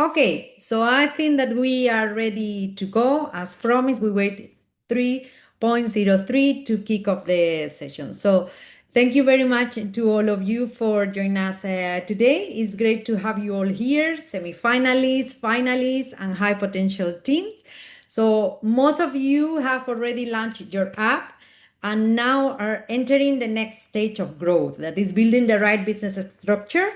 Okay, so I think that we are ready to go. As promised, we wait 3.03 to kick off the session. So thank you very much to all of you for joining us today. It's great to have you all here, semi-finalists, finalists, and high potential teams. So most of you have already launched your app and now are entering the next stage of growth, that is building the right business structure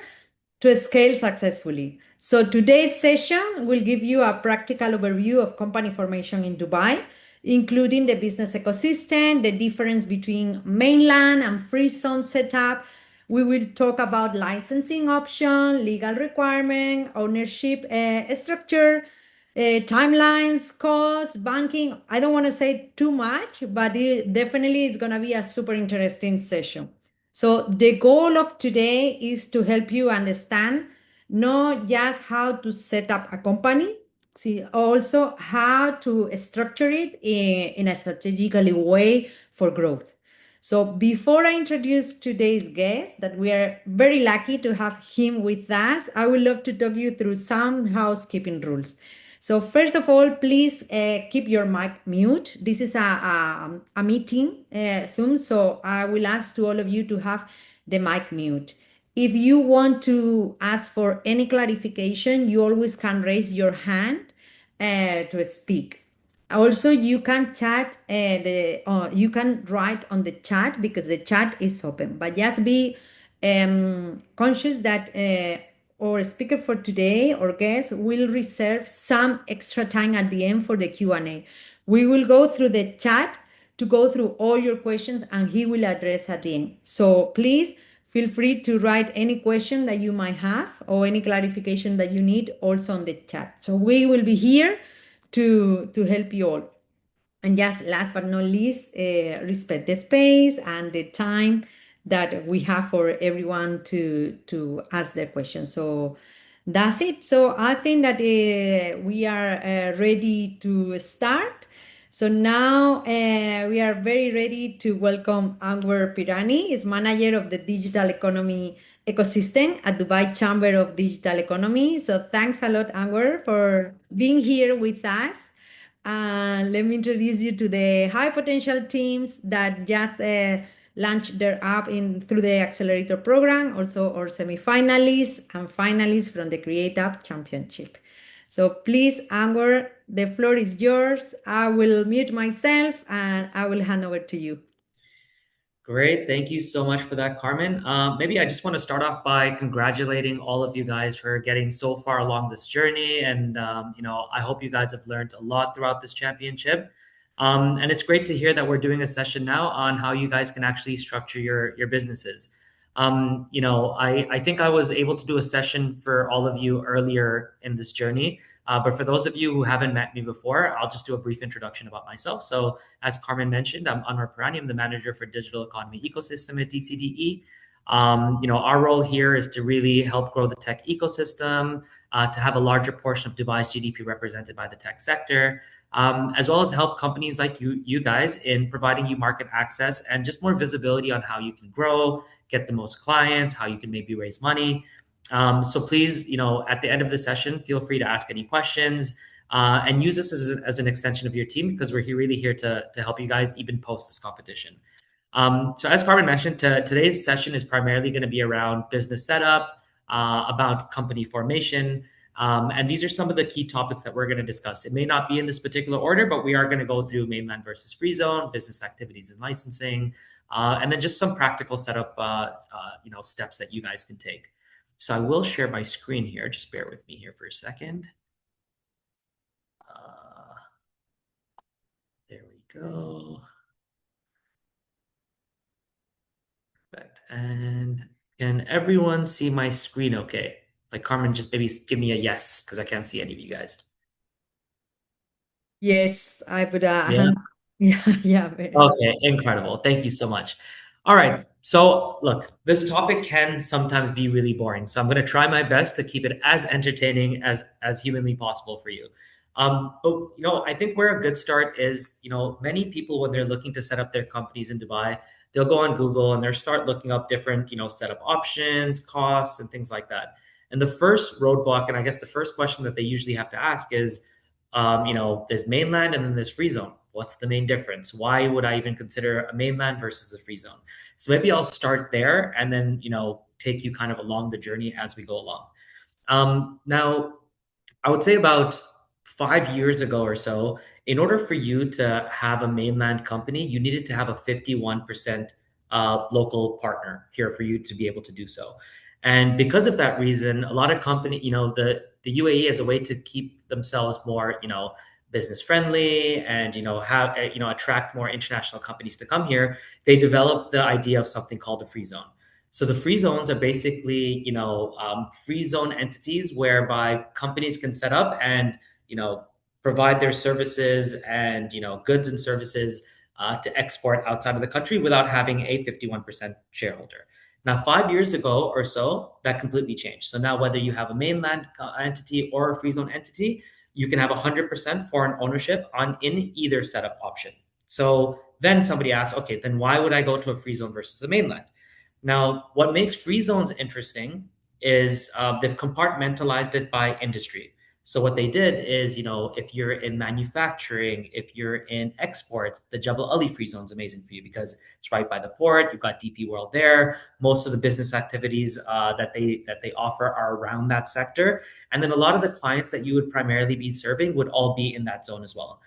to scale successfully. So today's session will give you a practical overview of company formation in Dubai, including the business ecosystem, the difference between mainland and free zone setup. We will talk about licensing option, legal requirement, ownership structure, timelines, costs, banking. I don't want to say too much, but it definitely is going to be a super interesting session. So the goal of today is to help you understand not just how to set up a company, see also how to structure it in a strategically way for growth. So before I introduce today's guest, that we are very lucky to have him with us, I would love to talk you through some housekeeping rules. So first of all, please keep your mic mute. This is a meeting Zoom, so I will ask to all of you to have the mic mute. If you want to ask for any clarification, you always can raise your hand to speak. Also, you can chat you can write on the chat because the chat is open. But just be conscious that our speaker for today or guest will reserve some extra time at the end for the Q&A. We will go through the chat to go through all your questions and he will address at the end. So please feel free to write any question that you might have or any clarification that you need also on the chat. So we will be here to help you all. And just last but not least, respect the space and the time that we have for everyone to ask their questions. So that's it. So I think that we are ready to start. So now we are very ready to welcome Anwar Pirani, is manager of the digital economy ecosystem at Dubai Chamber of Digital Economy. So thanks a lot, Anwar, for being here with us. Let me introduce you to the high potential teams that just launched their app in through the accelerator program, also our semi-finalists and finalists from the Create App Championship. So please, Anwar, the floor is yours. I will mute myself and I will hand over to you. Great. Thank you so much for that, Carmen. Maybe I just want to start off by congratulating all of you guys for getting so far along this journey. And, I hope you guys have learned a lot throughout this championship. And it's great to hear that we're doing a session now on how you guys can actually structure your businesses. I think I was able to do a session for all of you earlier in this journey. But for those of you who haven't met me before, I'll just do a brief introduction about myself. So, as Carmen mentioned, I'm Anwar Pirani. I'm the manager for digital economy ecosystem at DCDE. Our role here is to really help grow the tech ecosystem, to have a larger portion of Dubai's GDP represented by the tech sector, as well as help companies like you guys in providing you market access and just more visibility on how you can grow, get the most clients, how you can maybe raise money. So please, at the end of the session, feel free to ask any questions and use this as an extension of your team because we're really here to help you guys even post this competition. So as Carmen mentioned, today's session is primarily going to be around business setup, about company formation. And these are some of the key topics that we're going to discuss. It may not be in this particular order, but we are going to go through mainland versus free zone, business activities and licensing, and then just some practical setup, steps that you guys can take. So I will share my screen here. Just bear with me here for a second. There we go. Perfect. And can everyone see my screen okay? Like Carmen, just maybe give me a yes, because I can't see any of you guys. Yes, I put a Yeah. hand. Yeah, yeah. Okay, incredible. Thank you so much. All right. So, look, this topic can sometimes be really boring. So, I'm going to try my best to keep it as entertaining as humanly possible for you. But I think where a good start is, many people when they're looking to set up their companies in Dubai, they'll go on Google and they'll start looking up different, setup options, costs, and things like that. And the first roadblock, and I guess the first question that they usually have to ask is, there's mainland and then there's free zone. What's the main difference? Why would I even consider a mainland versus a free zone? So maybe I'll start there and then, take you kind of along the journey as we go along. Now, I would say about 5 years ago or so, in order for you to have a mainland company, you needed to have a 51% local partner here for you to be able to do so. And because of that reason, a lot of company, the UAE as a way to keep themselves more, business friendly and, have, attract more international companies to come here, they developed the idea of something called a free zone. So the free zones are basically, free zone entities whereby companies can set up and, provide their services and, goods and services to export outside of the country without having a 51% shareholder. Now, 5 years ago or so, that completely changed. So now, whether you have a mainland entity or a free zone entity, you can have 100% foreign ownership in either setup option. So then somebody asks, okay, then why would I go to a free zone versus a mainland? Now, what makes free zones interesting is they've compartmentalized it by industry. So what they did is, if you're in manufacturing, if you're in exports, the Jebel Ali free zone is amazing for you because it's right by the port. You've got DP World there. Most of the business activities that they offer are around that sector, and then a lot of the clients that you would primarily be serving would all be in that zone as well.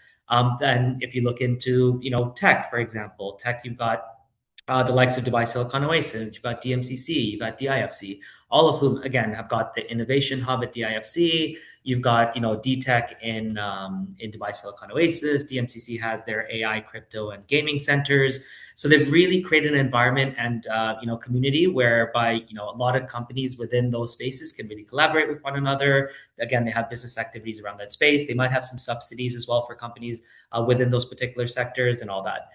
Then, if you look into, tech, for example, tech, you've got the likes of Dubai Silicon Oasis, you've got DMCC, you've got DIFC, all of whom, again, have got the innovation hub at DIFC. You've got, DTech in Dubai Silicon Oasis. DMCC has their AI, crypto, and gaming centers. So they've really created an environment and, community whereby, a lot of companies within those spaces can really collaborate with one another. Again, they have business activities around that space. They might have some subsidies as well for companies within those particular sectors and all that.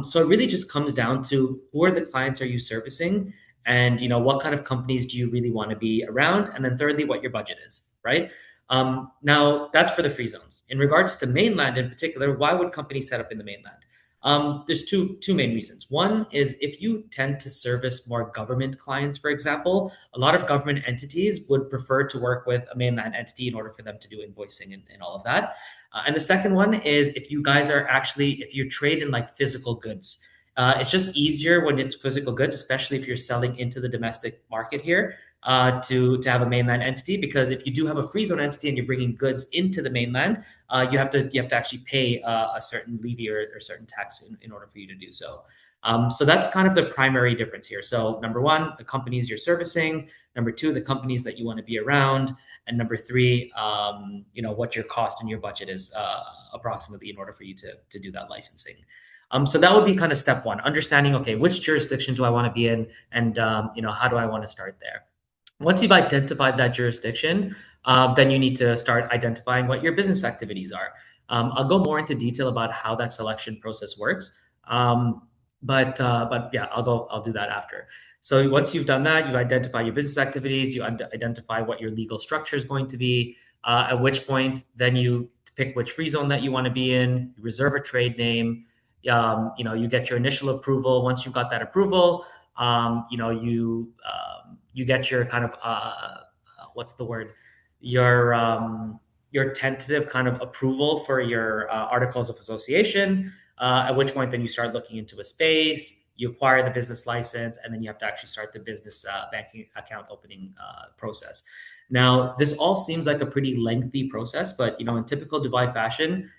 So it really just comes down to who are the clients are you servicing, and what kind of companies do you really want to be around, and then thirdly, what your budget is, right? Now that's for the free zones. In regards to the mainland in particular, why would companies set up in the mainland? There's two main reasons. One is if you tend to service more government clients, for example, a lot of government entities would prefer to work with a mainland entity in order for them to do invoicing and all of that. And the second one is if you trade in like physical goods, it's just easier when it's physical goods, especially if you're selling into the domestic market here, to have a mainland entity. Because if you do have a free zone entity and you're bringing goods into the mainland, you have to actually pay a certain levy or certain tax in order for you to do so. So that's kind of the primary difference here. So number one, the companies you're servicing. Number two, the companies that you want to be around. And number three, what your cost and your budget is approximately in order for you to do that licensing. So that would be kind of step one, understanding, okay, which jurisdiction do I want to be in, and how do I want to start there? Once you've identified that jurisdiction, then you need to start identifying what your business activities are. I'll go more into detail about how that selection process works. But yeah, I'll do that after. So once you've done that, you identify your business activities, you identify what your legal structure is going to be, at which point then you pick which free zone that you want to be in, you reserve a trade name, you get your initial approval. Once you've got that approval, you get your kind of what's the word? Your tentative kind of approval for your articles of association. At which point then you start looking into a space, you acquire the business license, and then you have to actually start the business banking account opening process. Now, this all seems like a pretty lengthy process, but in typical Dubai fashion,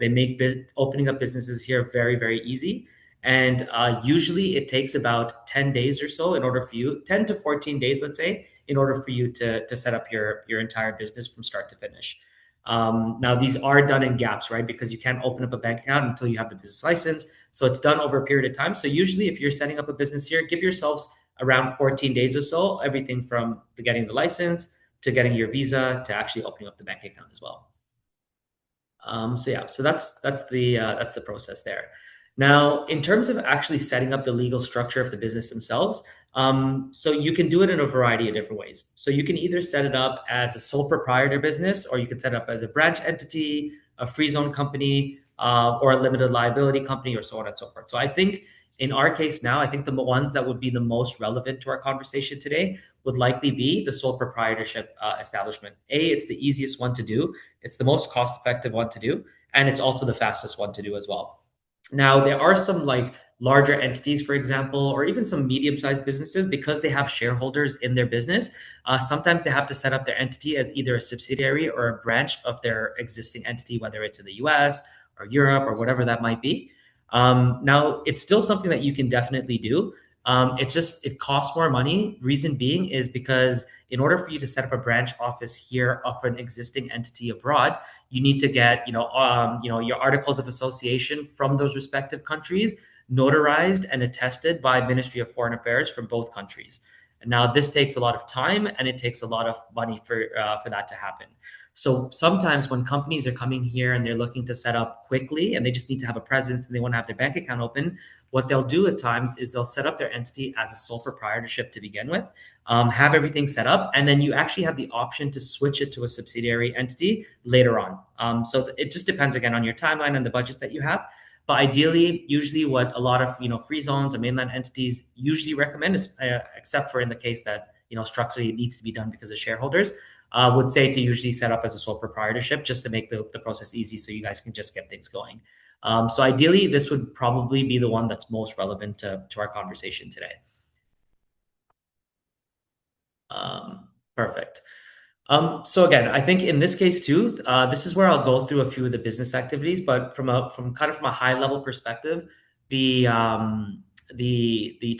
they make opening up businesses here very, very easy. And usually it takes about 10 days or so 10 to 14 days, let's say, in order for you to set up your entire business from start to finish. Now, these are done in gaps, right? Because you can't open up a bank account until you have the business license. So it's done over a period of time. So usually if you're setting up a business here, give yourselves around 14 days or so, everything from getting the license to getting your visa to actually opening up the bank account as well. So that's the process there. Now, in terms of actually setting up the legal structure of the business themselves, so you can do it in a variety of different ways. So you can either set it up as a sole proprietor business, or you can set it up as a branch entity, a free zone company, or a limited liability company, or so on and so forth. So I think In our case now, I think the ones that would be the most relevant to our conversation today would likely be the sole proprietorship establishment. It's the easiest one to do, it's the most cost effective one to do, and it's also the fastest one to do as well. Now, there are some like larger entities, for example, or even some medium sized businesses, because they have shareholders in their business. Sometimes they have to set up their entity as either a subsidiary or a branch of their existing entity, whether it's in the US or Europe or whatever that might be. Now, it's still something that you can definitely do. It costs more money. Reason being is because in order for you to set up a branch office here of an existing entity abroad, you need to get your articles of association from those respective countries notarized and attested by Ministry of Foreign Affairs from both countries. And now this takes a lot of time and it takes a lot of money for that to happen. So sometimes when companies are coming here and they're looking to set up quickly and they just need to have a presence and they want to have their bank account open, what they'll do at times is they'll set up their entity as a sole proprietorship to begin with, have everything set up, and then you actually have the option to switch it to a subsidiary entity later on. So it just depends again on your timeline and the budgets that you have. But ideally, usually what a lot of free zones and mainland entities usually recommend is, except for in the case that structurally it needs to be done because of shareholders, would say to usually set up as a sole proprietorship just to make the process easy so you guys can just get things going. So ideally, this would probably be the one that's most relevant to our conversation today. Perfect. So again, I think in this case too, this is where I'll go through a few of the business activities, but from a high level perspective, the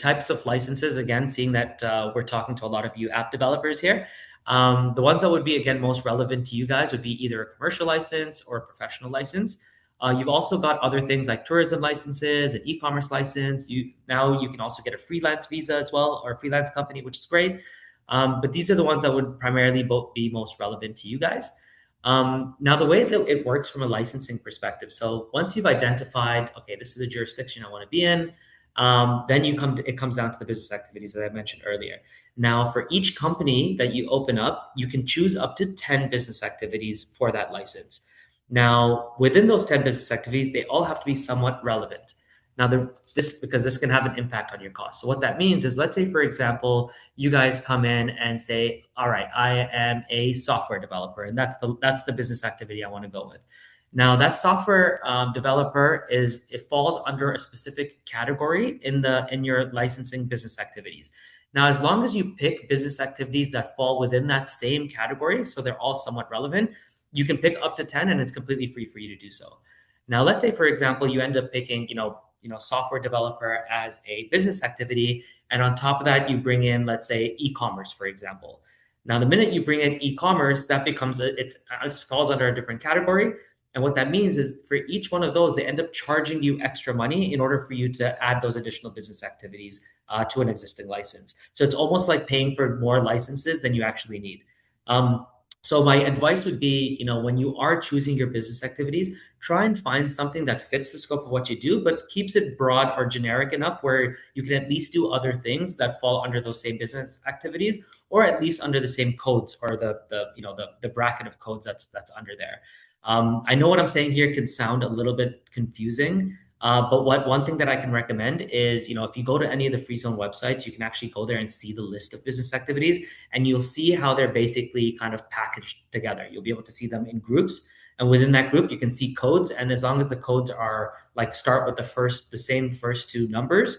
types of licenses, again, seeing that we're talking to a lot of you app developers here, the ones that would be again most relevant to you guys would be either a commercial license or a professional license. You've also got other things like tourism licenses, an e-commerce license. You can also get a freelance visa as well, or a freelance company, which is great. But these are the ones that would primarily be most relevant to you guys. Now, the way that it works from a licensing perspective, so once you've identified, okay, this is the jurisdiction I want to be in, then it comes down to the business activities that I mentioned earlier. Now, for each company that you open up, you can choose up to 10 business activities for that license. Now, within those 10 business activities, they all have to be somewhat relevant. Now, because this can have an impact on your costs. So what that means is, let's say, for example, you guys come in and say, all right, I am a software developer, and that's the business activity I want to go with. Now, that software developer it falls under a specific category in your licensing business activities. Now, as long as you pick business activities that fall within that same category, so they're all somewhat relevant, you can pick up to 10 and it's completely free for you to do so. Now, let's say, for example, you end up picking, software developer as a business activity. And on top of that, you bring in, let's say, e-commerce, for example. Now, the minute you bring in e-commerce, that becomes, it falls under a different category. And what that means is for each one of those, they end up charging you extra money in order for you to add those additional business activities to an existing license. So it's almost like paying for more licenses than you actually need. So my advice would be, when you are choosing your business activities, try and find something that fits the scope of what you do, but keeps it broad or generic enough where you can at least do other things that fall under those same business activities, or at least under the same codes or the bracket of codes that's under there. I know what I'm saying here can sound a little bit confusing, but one thing that I can recommend is, if you go to any of the free zone websites, you can actually go there and see the list of business activities, and you'll see how they're basically kind of packaged together. You'll be able to see them in groups, and within that group, you can see codes. And as long as the codes are start with the same first two numbers,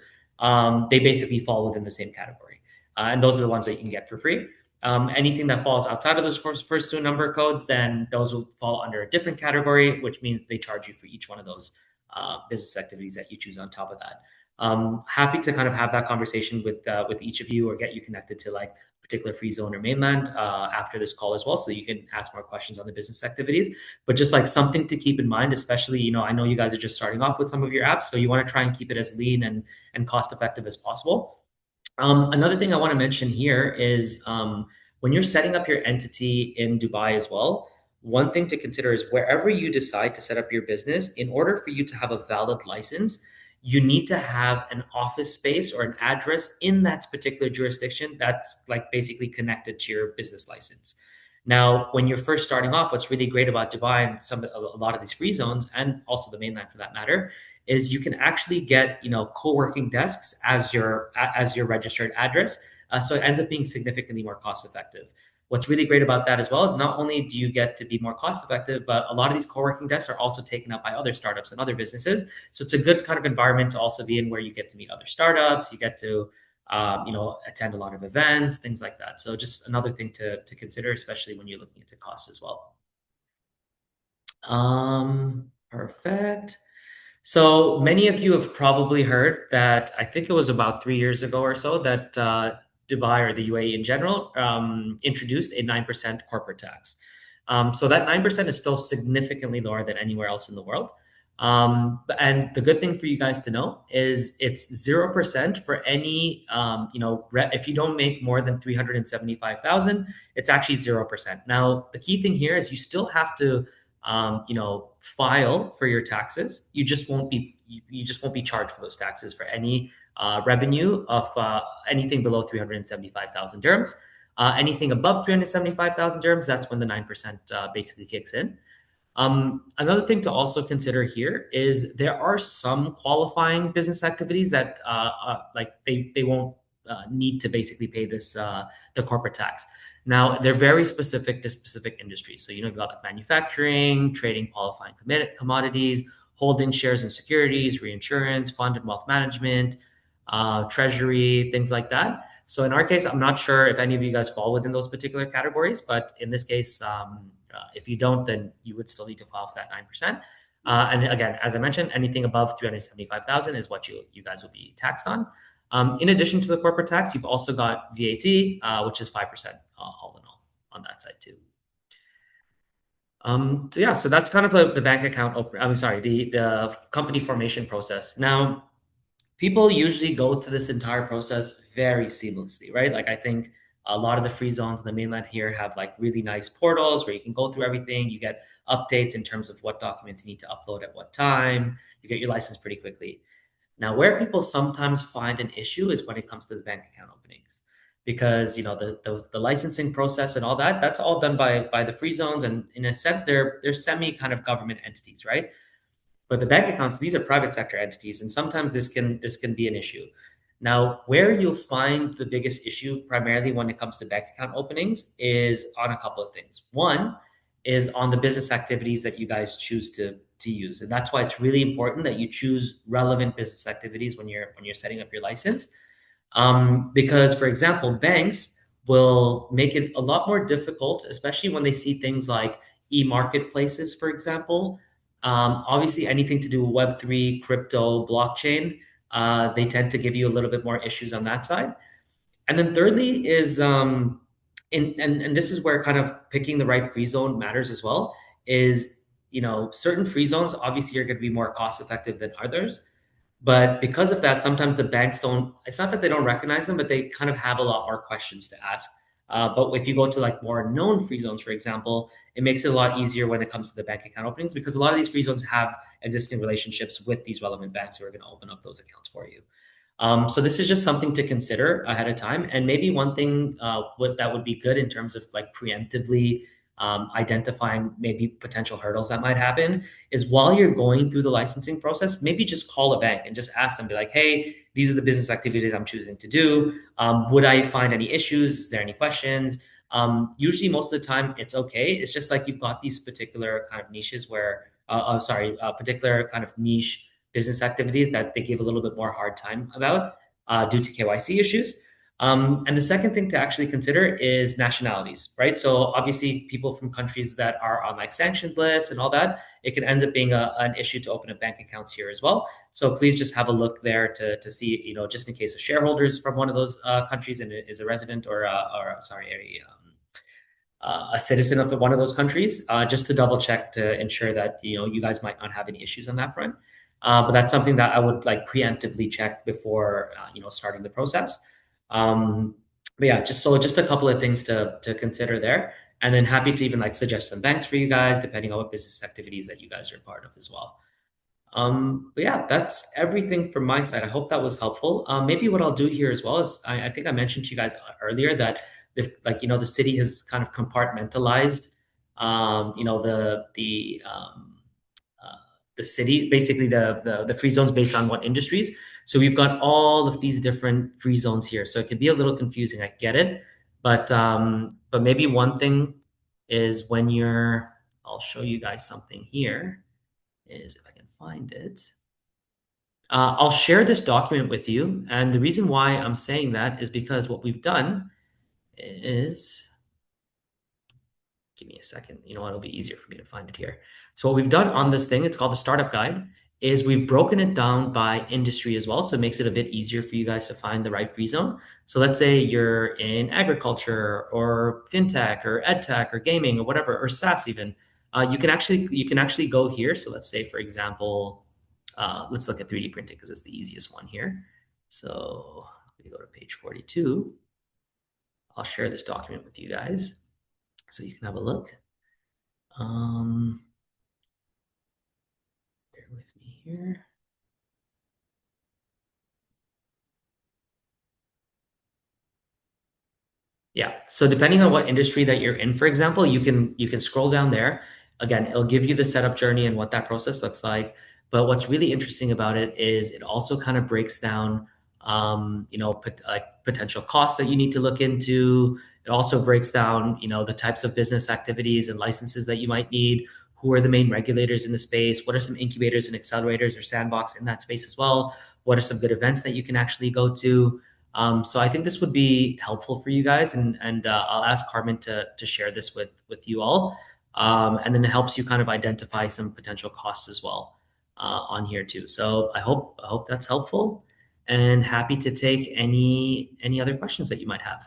they basically fall within the same category. And those are the ones that you can get for free. Anything that falls outside of those first two number codes, then those will fall under a different category, which means they charge you for each one of those business activities that you choose on top of that. Happy to kind of have that conversation with each of you, or get you connected to a particular free zone or mainland after this call as well, so you can ask more questions on the business activities. But just something to keep in mind, especially, I know you guys are just starting off with some of your apps, so you want to try and keep it as lean and cost effective as possible. Another thing I want to mention here is when you're setting up your entity in Dubai as well, one thing to consider is wherever you decide to set up your business, in order for you to have a valid license, you need to have an office space or an address in that particular jurisdiction that's basically connected to your business license. Now, when you're first starting off, what's really great about Dubai and a lot of these free zones, and also the mainland for that matter, is you can actually get, co-working desks as your registered address. So it ends up being significantly more cost effective. What's really great about that as well is not only do you get to be more cost effective, but a lot of these co-working desks are also taken up by other startups and other businesses. So it's a good kind of environment to also be in, where you get to meet other startups, you get to attend a lot of events, things like that. So just another thing to consider, especially when you're looking into costs as well. Perfect. So many of you have probably heard that, I think it was about 3 years ago or so, that Dubai, or the UAE in general, introduced a 9% corporate tax. So that 9% is still significantly lower than anywhere else in the world. And the good thing for you guys to know is it's 0% for any, if you don't make more than 375,000, it's actually 0%. Now, the key thing here is you still have to file for your taxes. You just won't be charged for those taxes for any revenue of anything below 375,000 dirhams. Anything above 375,000 dirhams, that's when the 9% basically kicks in. Another thing to also consider here is there are some qualifying business activities that they won't need to basically pay the corporate tax. Now, they're very specific to specific industries. So, you've got like manufacturing, trading qualifying commodities, holding shares and securities, reinsurance, fund and wealth management, treasury, things like that. So in our case, I'm not sure if any of you guys fall within those particular categories, but in this case, if you don't, then you would still need to file for that 9%. And again, as I mentioned, anything above 375,000 is what you guys will be taxed on. In addition to the corporate tax, you've also got VAT, which is 5% all in all on that side too. So that's kind of the bank account. The company formation process. Now, people usually go through this entire process very seamlessly, right? Like, I think a lot of the free zones in the mainland here have like really nice portals where you can go through everything. You get updates in terms of what documents you need to upload at what time. You get your license pretty quickly. Now, where people sometimes find an issue is when it comes to the bank account openings, because the licensing process and all that's all done by the free zones, and in a sense they're semi kind of government entities, right? But the bank accounts, these are private sector entities, and sometimes this can be an issue. Now, where you'll find the biggest issue primarily when it comes to bank account openings is on a couple of things. One is on the business activities that you guys choose to use. And that's why it's really important that you choose relevant business activities when you're setting up your license. Because, for example, banks will make it a lot more difficult, especially when they see things like e-marketplaces, for example. Obviously, anything to do with Web3, crypto, blockchain, they tend to give you a little bit more issues on that side. And then thirdly is, and this is where kind of picking the right free zone matters as well, is, certain free zones obviously are going to be more cost effective than others. But because of that, sometimes the banks don't, it's not that they don't recognize them, but they kind of have a lot more questions to ask. But if you go to like more known free zones, for example, it makes it a lot easier when it comes to the bank account openings, because a lot of these free zones have existing relationships with these relevant banks who are going to open up those accounts for you. So this is just something to consider ahead of time. And maybe one thing that would be good in terms of like preemptively identifying maybe potential hurdles that might happen is, while you're going through the licensing process, maybe just call a bank and just ask them, be like, hey, these are the business activities I'm choosing to do. Would I find any issues? Is there any questions? Usually most of the time it's okay. It's just like you've got these particular kind of niches where, particular kind of niche business activities that they give a little bit more hard time about due to KYC issues. And the second thing to actually consider is nationalities, right? So obviously people from countries that are on like sanctions lists and all that, it can end up being an issue to open up bank accounts here as well. So please just have a look there to see, just in case a shareholder is from one of those countries and is a resident or a citizen of one of those countries, just to double check to ensure that, you guys might not have any issues on that front. But that's something that I would like preemptively check before, starting the process. But yeah, just a couple of things to consider there, and then happy to even like suggest some banks for you guys, depending on what business activities that you guys are part of as well. But yeah, that's everything from my side. I hope that was helpful. Maybe what I'll do here as well is, I think I mentioned to you guys earlier that the city has kind of compartmentalized, the the city, basically the free zones based on what industries. So we've got all of these different free zones here. So it could be a little confusing. I get it, but maybe one thing is when you're. I'll show you guys something here. Is if I can find it. I'll share this document with you, and the reason why I'm saying that is because what we've done is give me a second. You know what? It'll be easier for me to find it here. So what we've done on this thing, it's called the startup guide, is we've broken it down by industry as well. So it makes it a bit easier for you guys to find the right free zone. So let's say you're in agriculture or fintech or edtech or gaming or whatever, or SaaS even. You can actually go here. So let's say, for example, let's look at 3D printing because it's the easiest one here. So we go to page 42. I'll share this document with you guys so you can have a look. Bear with me here. Yeah. So depending on what industry that you're in, for example, you can scroll down there. Again, it'll give you the setup journey and what that process looks like. But what's really interesting about it is it also kind of breaks down, like potential costs that you need to look into. It also breaks down, the types of business activities and licenses that you might need. Who are the main regulators in the space? What are some incubators and accelerators or sandbox in that space as well? What are some good events that you can actually go to? So I think this would be helpful for you guys, and I'll ask Carmen to share this with you all, and then it helps you kind of identify some potential costs as well on here too. So I hope that's helpful, and happy to take any other questions that you might have.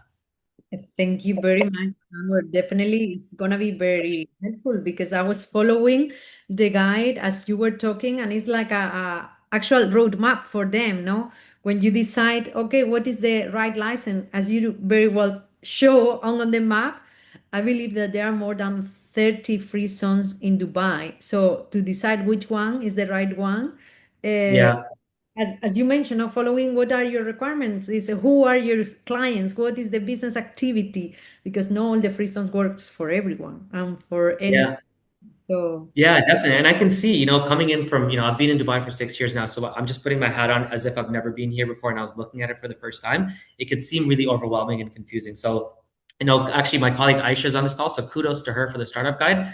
Thank you very much, Howard. Definitely, it's gonna be very helpful because I was following the guide as you were talking, and it's like a actual roadmap for them, no? When you decide, okay, what is the right license, as you very well show on the map, I believe that there are more than 30 free zones in Dubai. So to decide which one is the right one, uh, Yeah, as you mentioned, following what are your requirements is who are your clients, what is the business activity, because not all the free zones works for everyone and for any. yeah. So Yeah, definitely. And I can see, coming in from, I've been in Dubai for 6 years now. So I'm just putting my hat on as if I've never been here before and I was looking at it for the first time. It could seem really overwhelming and confusing. So, actually, my colleague Aisha is on this call. So kudos to her for the startup guide.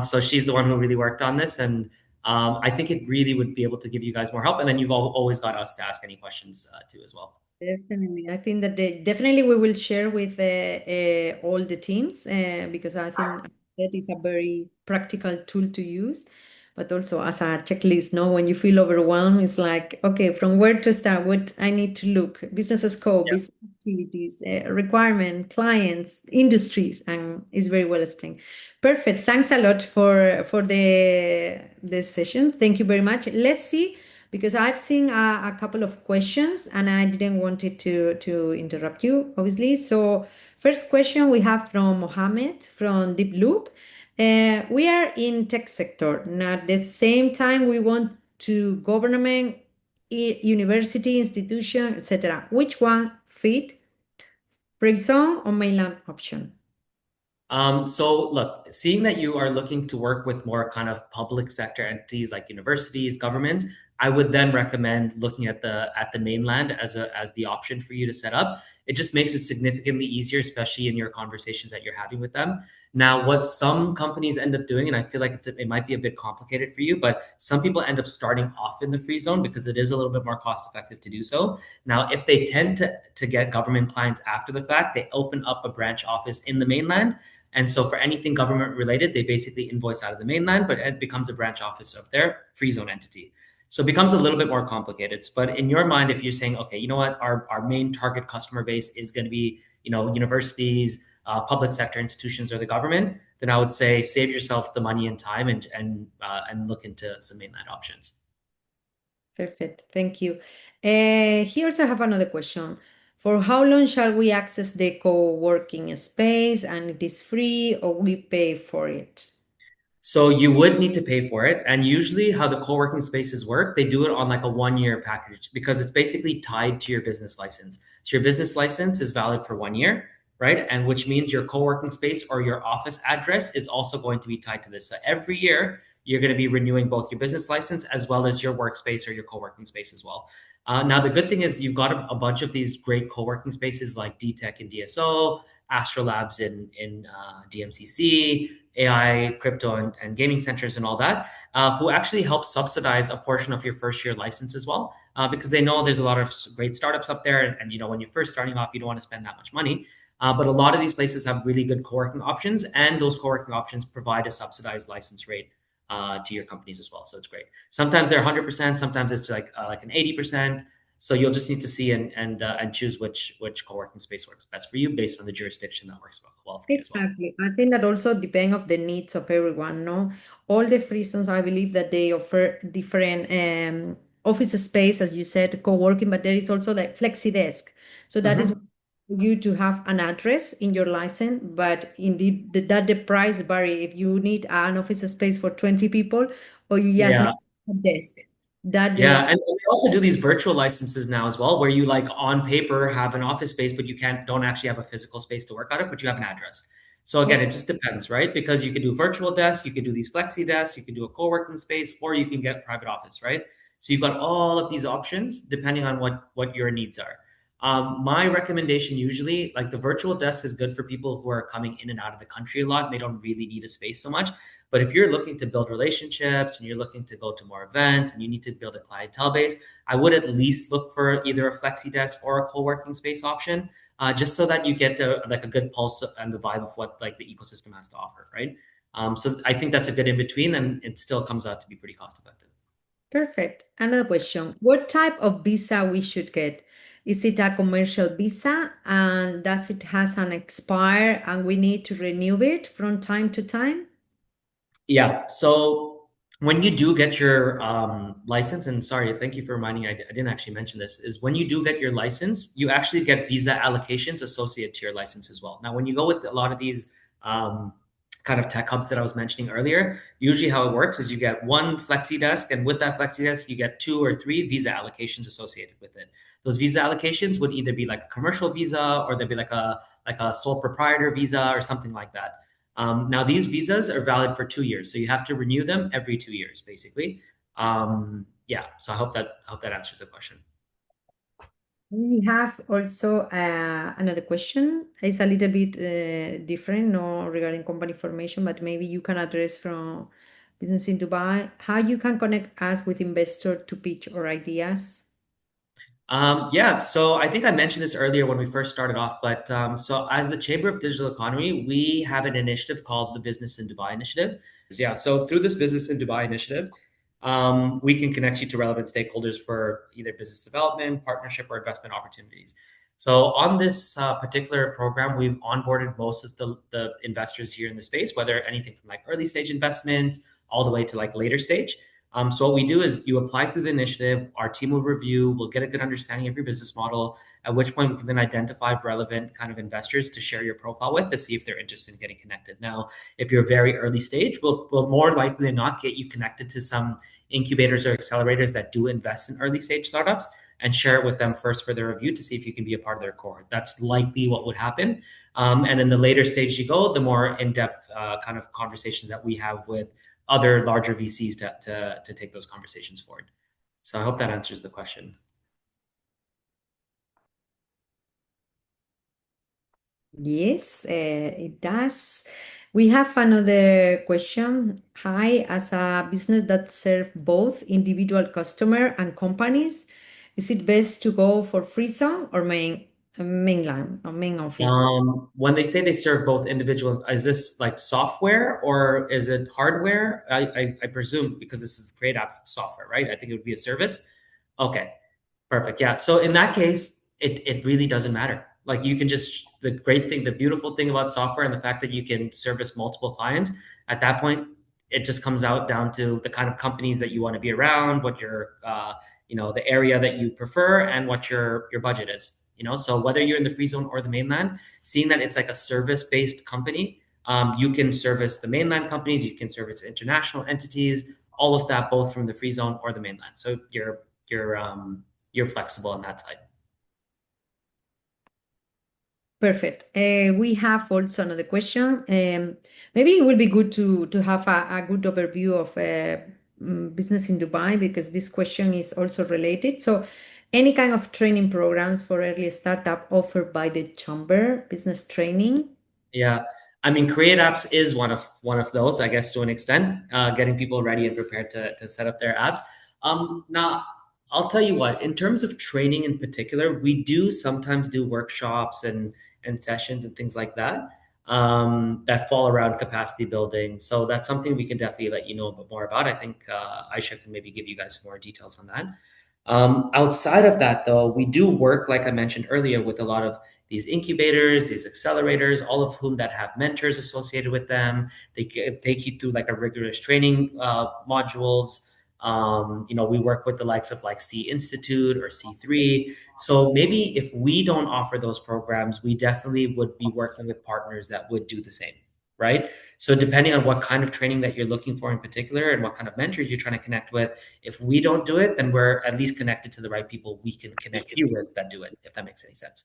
So she's the one who really worked on this. And I think it really would be able to give you guys more help. And then you've always got us to ask any questions too as well. definitely, I think that definitely we will share with all the teams because I think that is a very practical tool to use, but also as a checklist. No, when you feel overwhelmed, it's like, okay, from where to start? What I need to look: business scope, Yeah. business activities, requirement, clients, industries, and it's very well explained. Perfect. Thanks a lot for the session. Thank you very much. Let's see because I've seen a couple of questions and I didn't want it to interrupt you, obviously. So first question we have from Mohammed from Deep Loop. We are in tech sector. And at the same time, we want to government, university, institution, etc. Which one fit? Free zone or mainland option? So look, seeing that you are looking to work with more kind of public sector entities like universities, governments, I would then recommend looking at the mainland as the option for you to set up. It just makes it significantly easier, especially in your conversations that you're having with them. Now, what some companies end up doing, and I feel like it might be a bit complicated for you, but some people end up starting off in the free zone because it is a little bit more cost effective to do so. Now, if they tend to get government clients after the fact, they open up a branch office in the mainland, and so for anything government related, they basically invoice out of the mainland, but it becomes a branch office of their free zone entity. So it becomes a little bit more complicated. But in your mind, if you're saying, okay, you know what, our main target customer base is going to be, universities, public sector institutions, or the government, then I would say save yourself the money and time and look into some mainland options. Perfect. Thank you. Here also have another question. For how long shall we access the co-working space and it is free or we pay for it? So you would need to pay for it. And usually how the co-working spaces work, they do it on like a 1 year package because it's basically tied to your business license. So your business license is valid for 1 year, right? And which means your co-working space or your office address is also going to be tied to this. So every year you're going to be renewing both your business license as well as your workspace or your co-working space as well. Now, the good thing is you've got a bunch of these great co-working spaces like DTech and DSO, Astrolabs in DMCC, AI, crypto, and gaming centers and all that, who actually help subsidize a portion of your first year license as well, because they know there's a lot of great startups up there, and you know when you're first starting off, you don't want to spend that much money. But a lot of these places have really good co-working options, and those co-working options provide a subsidized license rate to your companies as well. So it's great. Sometimes they're 100%, sometimes it's like an 80%. So you'll just need to see and choose which co-working space works best for you based on the jurisdiction that works well for you as well. Exactly. I think that also depends of the needs of everyone, no? All the free zones, I believe that they offer different office space, as you said, co-working, but there is also the flexi desk. So that is Mhm. you to have an address in your license, but indeed that the price vary if you need an office space for 20 people or you just Yeah. need a desk. That Yeah, the and we also do these virtual licenses now as well, where you like on paper have an office space, but you don't actually have a physical space to work out of, but you have an address. So again, it just depends, right? Because you could do virtual desks, you could do these flexi desks, you could do a co-working space, or you can get private office, right? So you've got all of these options depending on what your needs are. My recommendation usually, like the virtual desk is good for people who are coming in and out of the country a lot and they don't really need a space so much. But if you're looking to build relationships and you're looking to go to more events and you need to build a clientele base, I would at least look for either a flexi desk or a co-working space option, just so that you get like a good pulse and the vibe of what like the ecosystem has to offer, right? So I think that's a good in between, and it still comes out to be pretty cost effective. Perfect. Another question. What type of visa we should get? Is it a commercial visa and does it has an expire and we need to renew it from time to time? Yeah. So when you do get your license, and sorry, thank you for reminding me, I didn't actually mention this, is when you do get your license, you actually get visa allocations associated to your license as well. Now, when you go with a lot of these um, kind of tech hubs that I was mentioning earlier, usually how it works is you get one flexi desk, and with that flexi desk, you get two or three visa allocations associated with it. Those visa allocations would either be like a commercial visa or they'd be like a sole proprietor visa or something like that. Now, these visas are valid for 2 years, so you have to renew them every 2 years, basically. Yeah, so I hope that answers the question. We have also another question. It's a little bit different, no, regarding company formation, but maybe you can address from Business in Dubai how you can connect us with investor to pitch our ideas. Yeah, so I think I mentioned this earlier when we first started off, but so as the Chamber of Digital Economy, we have an initiative called the Business in Dubai Initiative. Yeah, so through this Business in Dubai Initiative, we can connect you to relevant stakeholders for either business development, partnership, or investment opportunities. So on this particular program, we've onboarded most of the investors here in the space, whether anything from like early stage investments all the way to like later stage. So what we do is you apply through the initiative, our team will review, we'll get a good understanding of your business model, at which point we can then identify relevant kind of investors to share your profile with to see if they're interested in getting connected. Now, if you're very early stage, we'll more likely than not get you connected to some incubators or accelerators that do invest in early stage startups and share it with them first for their review to see if you can be a part of their cohort. That's likely what would happen. And then the later stage you go, the more in-depth kind of conversations that we have with other larger VCs to take those conversations forward. So I hope that answers the question. Yes, it does. We have another question. Hi, as a business that serve both individual customer and companies, is it best to go for free zone or mainland or main office? When they say they serve both individual, is this like software or is it hardware? I presume because this is Create Apps, it's software, right? I think it would be a service. Okay, perfect. Yeah. So in that case, it really doesn't matter. Like you can just the great thing, the beautiful thing about software and the fact that you can service multiple clients, at that point, it just comes out down to the kind of companies that you want to be around, what your the area that you prefer and what your budget is. So whether you're in the free zone or the mainland, seeing that it's like a service-based company, you can service the mainland companies, you can service international entities, all of that, both from the free zone or the mainland. So you're flexible on that side. Perfect. We have also another question. Maybe it will be good to have a good overview of business in Dubai because this question is also related. So, any kind of training programs for early startup offered by the Chamber business training? Yeah. I mean, Create Apps is one of those, I guess, to an extent, getting people ready and prepared to set up their apps. Now, I'll tell you what, in terms of training in particular, we do sometimes do workshops and sessions and things like that that fall around capacity building. So that's something we can definitely let you know a bit more about. I think Aisha can maybe give you guys some more details on that. Outside of that, though, we do work, like I mentioned earlier, with a lot of these incubators, these accelerators, all of whom that have mentors associated with them. They take you through like a rigorous training modules. We work with the likes of like C Institute or C3. So maybe if we don't offer those programs, we definitely would be working with partners that would do the same, right? So depending on what kind of training that you're looking for in particular and what kind of mentors you're trying to connect with, if we don't do it, then we're at least connected to the right people we can connect you with that do it, if that makes any sense.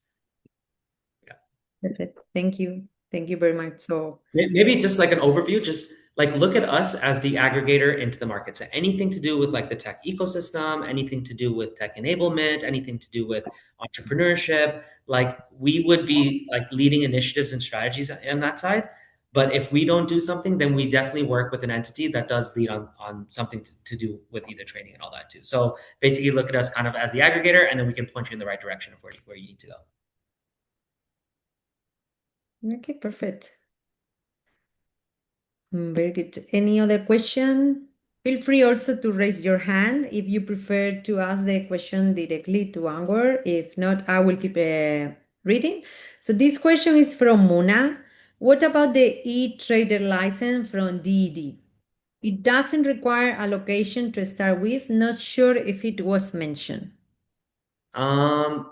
Yeah. Perfect. Thank you. Thank you very much. So, Maybe just like an overview, just like look at us as the aggregator into the market. So anything to do with like the tech ecosystem, anything to do with tech enablement, anything to do with entrepreneurship, like we would be like leading initiatives and strategies on that side. But if we don't do something, then we definitely work with an entity that does lead on something to do with either training and all that too. So basically look at us kind of as the aggregator, and then we can point you in the right direction of where you need to go. okay, perfect. Very good. Any other question? Feel free also to raise your hand if you prefer to ask the question directly to Anwar. If not, I will keep reading. So this question is from Muna. What about the e-trader license from DED? It doesn't require a location to start with. Not sure if it was mentioned. I'm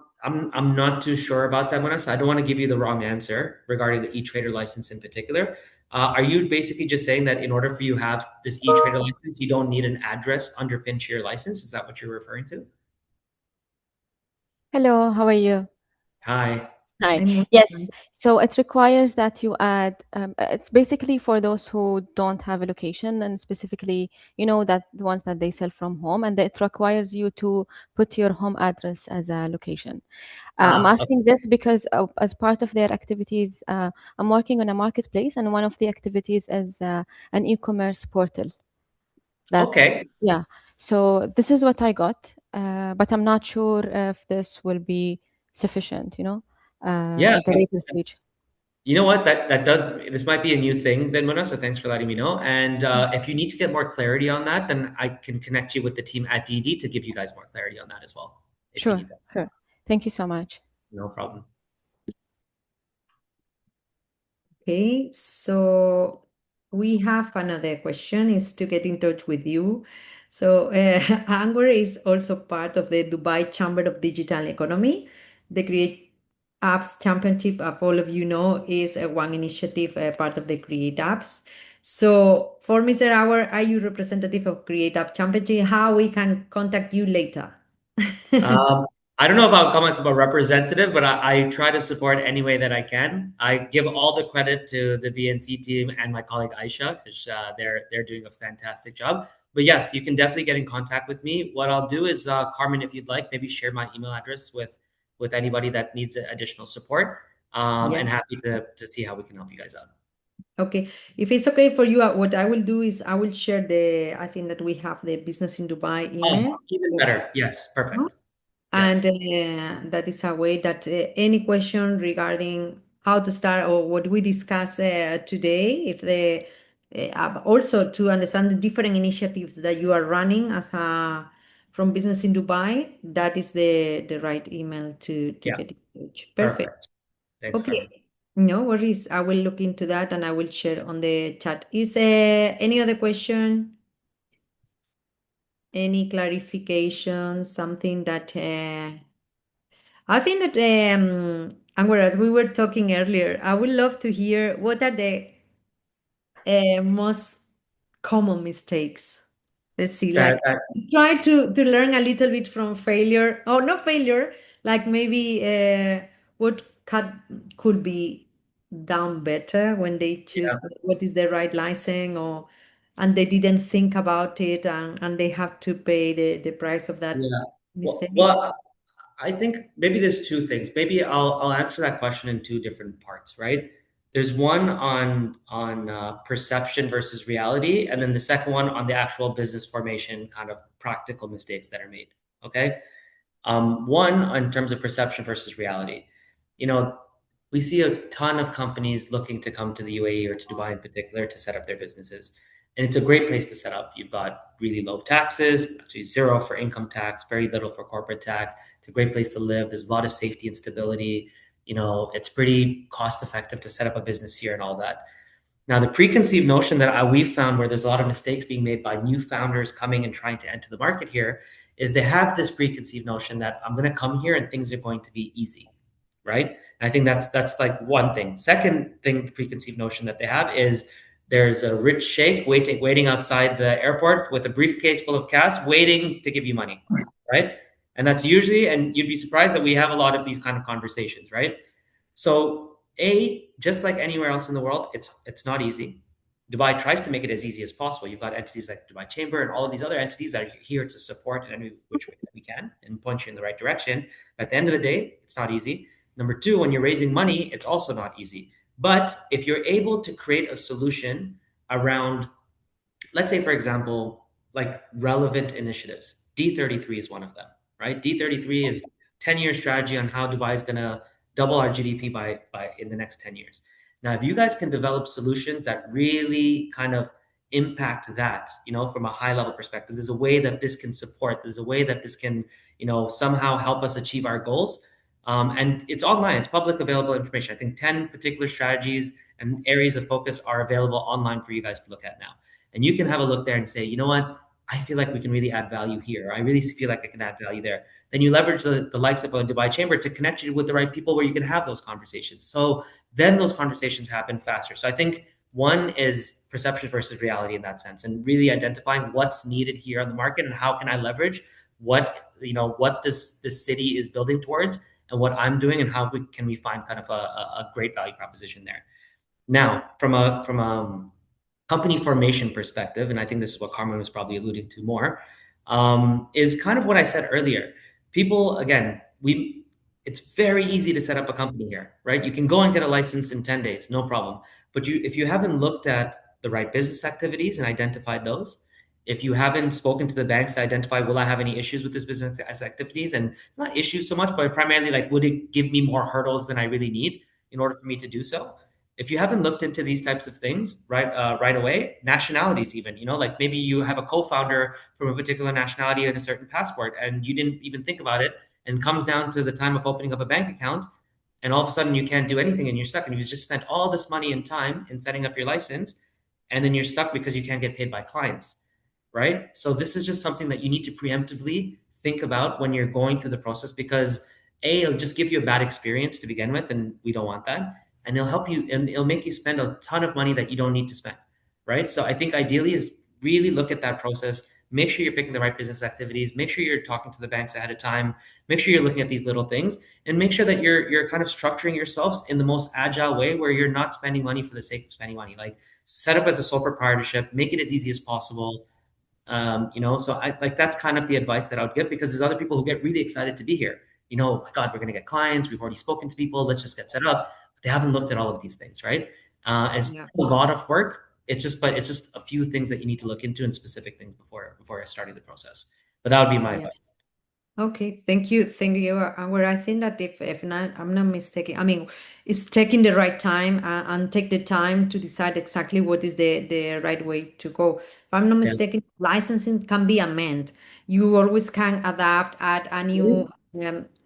not too sure about that, Manas. I don't want to give you the wrong answer regarding the e-trader license in particular. Are you basically just saying that in order for you to have this e-trader license, you don't need an address underpinned to your license? Is that what you're referring to? Hello, how are you? Hi. Hi. I'm Yes, so it requires that you add, it's basically for those who don't have a location and specifically, that the ones that they sell from home, and it requires you to put your home address as a location. I'm Okay. asking this because as part of their activities, I'm working on a marketplace, and one of the activities is an e-commerce portal. That, Okay. yeah. So this is what I got, but I'm not sure if this will be sufficient, Yeah. at the later stage. You know what? This might be a new thing then, Mona. So thanks for letting me know. And if you need to get more clarity on that, then I can connect you with the team at DD to give you guys more clarity on that as well, if you Sure, need that. sure. Thank you so much. No problem. Okay, so we have another question is to get in touch with you. So Anwar is also part of the Dubai Chamber of Digital Economy. The Create Apps Championship, of all of you know, is one initiative part of the Create Apps. So for Mr. Anwar, are you representative of Create App Championship? How we can contact you later? Um, I don't know if I'll come as a representative, but I try to support any way that I can. I give all the credit to the BNC team and my colleague Aisha because they're doing a fantastic job. But yes, you can definitely get in contact with me. What I'll do is, Carmen, if you'd like, maybe share my email address with anybody that needs additional support. Yeah. And happy to see how we can help you guys out. Okay, if it's okay for you, what I will do is I will share I think that we have the Business in Dubai Oh, email. even better. Yes, perfect. Yeah. And that is a way that any question regarding how to start or what we discuss today, if the also to understand the different initiatives that you are running as a from Business in Dubai, that is the right email to Yeah, get in touch. Perfect. perfect. Thanks, Carmen. Okay. No worries. I will look into that and I will share on the chat. Is there any other question? Any clarification? Something that I think that Anwar, as we were talking earlier, I would love to hear what are the most common mistakes. Let's see, That, like that try to learn a little bit from failure, or not failure, like maybe what could be done better when they choose Yeah. what is the right license, or and they didn't think about it, and they have to pay the price of that Yeah. mistake? Well, I think maybe there's two things. Maybe I'll answer that question in two different parts, right? There's one on perception versus reality, and then the second one on the actual business formation kind of practical mistakes that are made. Okay. One, in terms of perception versus reality, you know, we see a ton of companies looking to come to the UAE or to Dubai in particular to set up their businesses. And it's a great place to set up. You've got really low taxes, actually zero for income tax, very little for corporate tax. It's a great place to live. There's a lot of safety and stability. It's pretty cost effective to set up a business here and all that. Now, the preconceived notion that we've found where there's a lot of mistakes being made by new founders coming and trying to enter the market here is they have this preconceived notion that I'm going to come here and things are going to be easy, right? And I think that's like one thing. Second thing, the preconceived notion that they have is there's a rich sheikh waiting outside the airport with a briefcase full of cash, waiting to give you money, right? And that's usually, and you'd be surprised that we have a lot of these kind of conversations, right? So just like anywhere else in the world, it's not easy. Dubai tries to make it as easy as possible. You've got entities like Dubai Chamber and all of these other entities that are here to support in any which way that we can and point you in the right direction. But at the end of the day, it's not easy. Number two, when you're raising money, it's also not easy. But if you're able to create a solution around, let's say, for example, like relevant initiatives, D33 is one of them, right? D33 is 10-year strategy on how Dubai is going to double our GDP by in the next 10 years. Now, if you guys can develop solutions that really kind of impact that, from a high level perspective, there's a way that this can support, there's a way that this can, somehow help us achieve our goals. And it's online, it's public available information. I think 10 particular strategies and areas of focus are available online for you guys to look at now. And you can have a look there and say, you know what? I feel like we can really add value here. I really feel like I can add value there. Then you leverage the likes of a Dubai Chamber to connect you with the right people where you can have those conversations. So then those conversations happen faster. So I think one is perception versus reality in that sense, and really identifying what's needed here on the market and how can I leverage what this city is building towards and what I'm doing and how can we find kind of a great value proposition there. Now, from a company formation perspective, and I think this is what Carmen was probably alluding to more, is kind of what I said earlier. People, again, it's very easy to set up a company here, right? You can go and get a license in 10 days, no problem. But if you haven't looked at the right business activities and identified those, if you haven't spoken to the banks to identify, will I have any issues with this business activities? And it's not issues so much, but primarily like, would it give me more hurdles than I really need in order for me to do so? If you haven't looked into these types of things right away, nationalities even, like maybe you have a co-founder from a particular nationality and a certain passport, and you didn't even think about it, and comes down to the time of opening up a bank account, and all of a sudden you can't do anything and you're stuck, and you've just spent all this money and time in setting up your license, and then you're stuck because you can't get paid by clients, right? So this is just something that you need to preemptively think about when you're going through the process, because it'll just give you a bad experience to begin with, and we don't want that. And it'll help you, and it'll make you spend a ton of money that you don't need to spend, right? So I think ideally is really look at that process, make sure you're picking the right business activities, make sure you're talking to the banks ahead of time, make sure you're looking at these little things, and make sure that you're kind of structuring yourselves in the most agile way where you're not spending money for the sake of spending money. Like, set up as a sole proprietorship, make it as easy as possible. So I like, that's kind of the advice that I would give, because there's other people who get really excited to be here. Oh my God, we're going to get clients. We've already spoken to people. Let's just get set up. But they haven't looked at all of these things, right? It's Yeah. a lot of work. It's just a few things that you need to look into, and specific things before starting the process. But that would be my Yeah. advice. Okay, thank you, Anwar. I think that if not, I'm not mistaken, I mean, it's taking the right time, and take the time to decide exactly what is the right way to go. If I'm not Yeah. mistaken, licensing can be amended. You always can adapt, add a new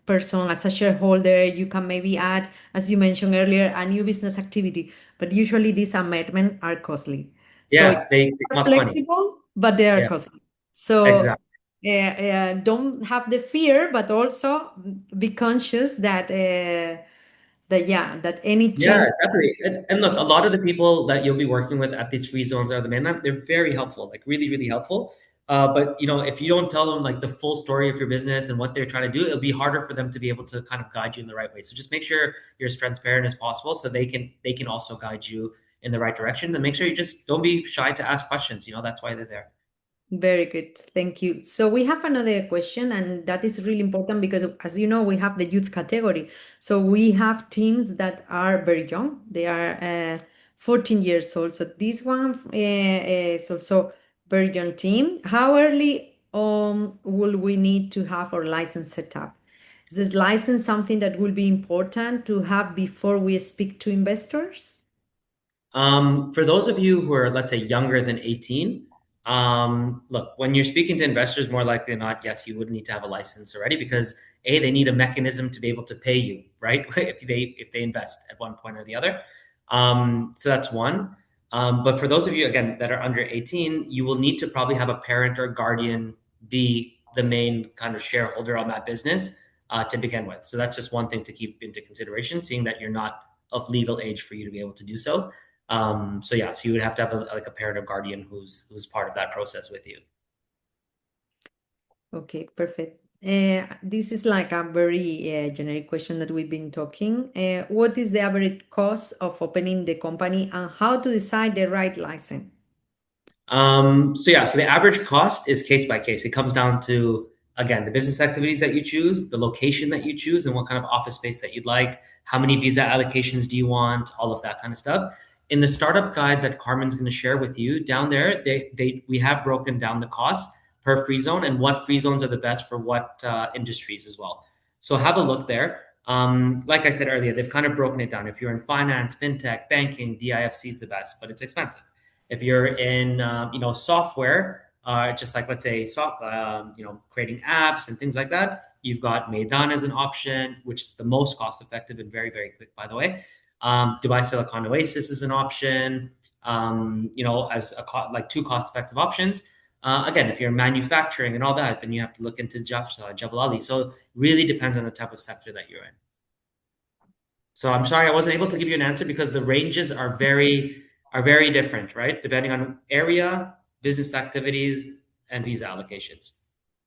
person as a shareholder. You can maybe add, as you mentioned earlier, a new business activity. But usually these amendments are costly. So Yeah, they are cost money. flexible, but they are Yeah, costly. So exactly. don't have the fear, but also be conscious that any Yeah, change. definitely. And look, a lot of the people that you'll be working with at these free zones are the mainland. They're very helpful, like really, really helpful. But if you don't tell them like the full story of your business and what they're trying to do, it'll be harder for them to be able to kind of guide you in the right way. So just make sure you're as transparent as possible so they can also guide you in the right direction. And make sure you just don't be shy to ask questions. That's why they're there. Very good. Thank you. So we have another question, and that is really important because, as you know, we have the youth category. So we have teams that are very young. They are 14 years old. So this one is also very young team. How early will we need to have our license set up? Is this license something that will be important to have before we speak to investors? For those of you who are, let's say, younger than 18, look, when you're speaking to investors, more likely than not, yes, you would need to have a license already because they need a mechanism to be able to pay you, right? if they invest at one point or the other. So that's one. But for those of you, again, that are under 18, you will need to probably have a parent or guardian be the main kind of shareholder on that business to begin with. So that's just one thing to keep into consideration, seeing that you're not of legal age for you to be able to do so. So you would have to have a parent or guardian who's part of that process with you. Okay, perfect. This is like a very generic question that we've been talking. What is the average cost of opening the company and how to decide the right license? So the average cost is case by case. It comes down to, again, the business activities that you choose, the location that you choose, and what kind of office space that you'd like. How many visa allocations do you want? All of that kind of stuff. In the startup guide that Carmen's going to share with you down there, we have broken down the cost per free zone and what free zones are the best for what industries as well. So have a look there. Like I said earlier, they've kind of broken it down. If you're in finance, fintech, banking, DIFC is the best, but it's expensive. If you're in, software, just like, let's say, creating apps and things like that, you've got Meydan as an option, which is the most cost effective and very, very quick, by the way. Dubai Silicon Oasis is an option, as like two cost effective options. Again, if you're manufacturing and all that, then you have to look into Jebel Ali. So it really depends on the type of sector that you're in. So I'm sorry I wasn't able to give you an answer because the ranges are very different, right? Depending on area, business activities, and visa allocations.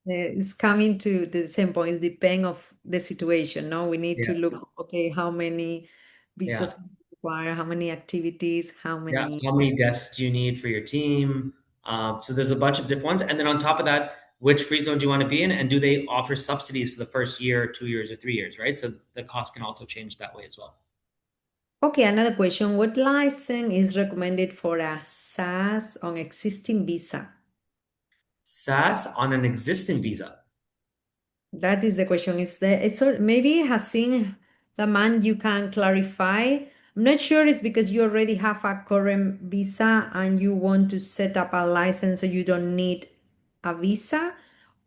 It's coming to the same point. It's depending of the situation. No, we need to Yeah. look, okay, how many visas Yeah. require, how many activities, how Yeah. many. How many desks do you need for your team? So there's a bunch of different ones. And then on top of that, which free zone do you want to be in? And do they offer subsidies for the first year, 2 years, or 3 years, right? So the cost can also change that way as well. Okay, another question. What license is recommended for a SaaS on existing visa? SaaS on an existing visa. That is the question. Maybe Hassan Zaman, you can clarify. I'm not sure it's because you already have a current visa and you want to set up a license so you don't need a visa,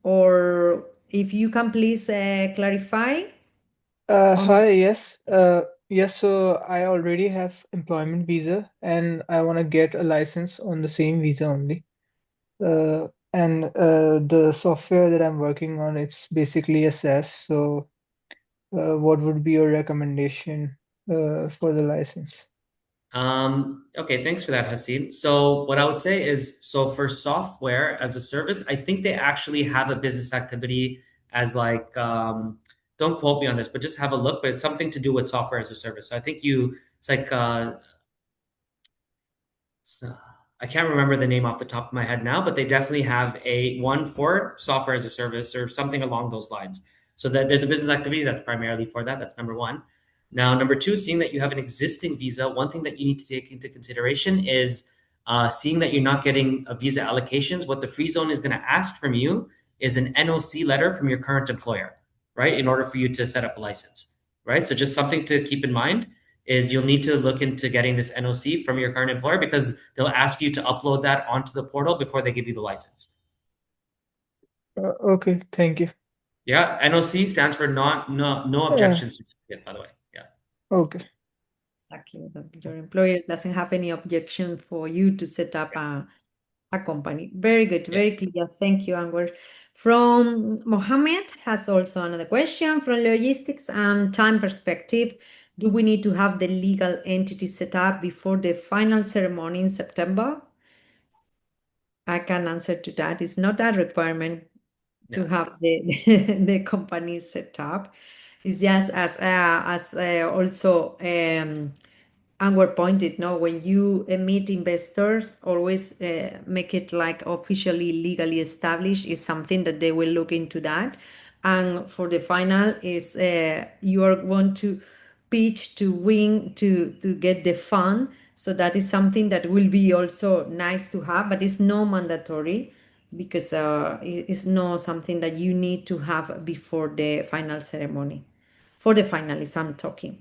or if you can please clarify. Hi, yes. Yes, so I already have employment visa and I want to get a license on the same visa only. And the software that I'm working on, it's basically a SaaS. So what would be your recommendation for the license? Okay, thanks for that, Haseen. So what I would say is, so for software as a service, I think they actually have a business activity as like, don't quote me on this, but just have a look, but it's something to do with software as a service. So I think it's like, I can't remember the name off the top of my head now, but they definitely have a one for software as a service or something along those lines. So that there's a business activity that's primarily for that. That's number one. Now, number two, seeing that you have an existing visa, one thing that you need to take into consideration is seeing that you're not getting a visa allocations. What the free zone is going to ask from you is an NOC letter from your current employer, right? In order for you to set up a license, right? So just something to keep in mind is you'll need to look into getting this NOC from your current employer because they'll ask you to upload that onto the portal before they give you the license. Okay, thank you. Yeah, NOC stands for no objection certificate, by the way. Yeah. Okay. Exactly. Your employer doesn't have any objection for you to set up a company. Very good, very clear. Thank you, Anwar. From Mohammed has also another question from logistics and time perspective. Do we need to have the legal entity set up before the final ceremony in September? I can answer to that. It's not a requirement to Yeah. have the the company set up. It's just as also Anwar pointed, no, when you meet investors, always make it like officially legally established is something that they will look into that. And for the final is you are going to pitch to win to get the fund. So that is something that will be also nice to have, but it's no mandatory because it's not something that you need to have before the final ceremony. For the finalists, I'm talking.